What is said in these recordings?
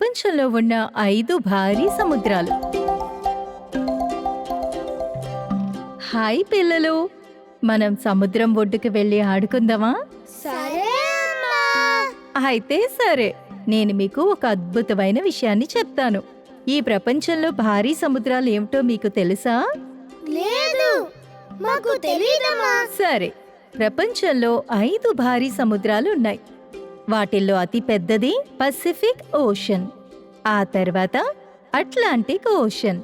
ప్రపంచంలో ఉన్న 5 భారీ సముద్రాలు. హాయ్ పిల్లలు, మనం సముద్రం ఒడ్డుకు వెళ్ళి ఆడుకుందామా? సరే అమ్మా. అయితే సరే, నేను మీకు ఒక అద్భుతమైన విషయాన్ని చెప్తాను. ఈ ప్రపంచంలో భారీ సముద్రాలు ఏమిటో మీకు తెలుసా? లేదు, మాకు తెలీదమ్మా. సరే, ప్రపంచంలో 5 భారీ సముద్రాలు ఉన్నాయి. వాటిల్లో అతి పెద్దది పసిఫిక్ ఓషన్, ఆ తర్వాత Atlantic ocean,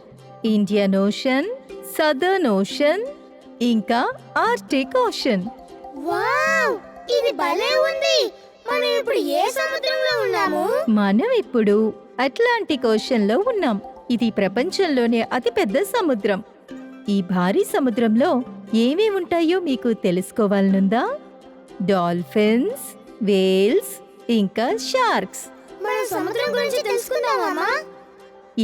Indian ocean, southern ocean, ఇంకా ఆర్టిక్ ఓషన్. వావ్, ఇది భలే ఉంది. మనం ఇప్పుడు ఏ సముద్రంలో ఉన్నాము? మనం ఇప్పుడు అట్లాంటిక్ ఓషన్ లో ఉన్నాం. ఇది ప్రపంచంలోనే అతిపెద్ద సముద్రం. ఈ భారీ సముద్రంలో ఏమేమి ఉంటాయో మీకు తెలుసుకోవాలనుందా? డాల్ఫిన్స్, వేల్స్, ఇంకా షార్క్స్. మన సముద్రం గురించి తెలుసుకుందామా?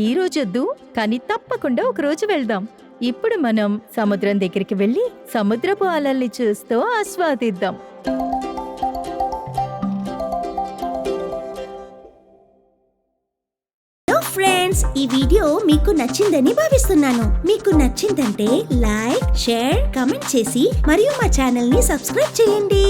ఈ రోజొద్దు, కానీ తప్పకుండా ఒక రోజు వెళ్దాం. ఇప్పుడు మనం సముద్రం దగ్గరికి వెళ్ళి సముద్రపు అలల్ని చూస్తూ ఆస్వాదిద్దాం. ఫ్రెండ్స్, ఈ వీడియో మీకు నచ్చిందని భావిస్తున్నాను. మీకు నచ్చిందంటే లైక్, షేర్, కామెంట్ చేసి మరియు మా ఛానల్ ని సబ్స్క్రైబ్ చేయండి.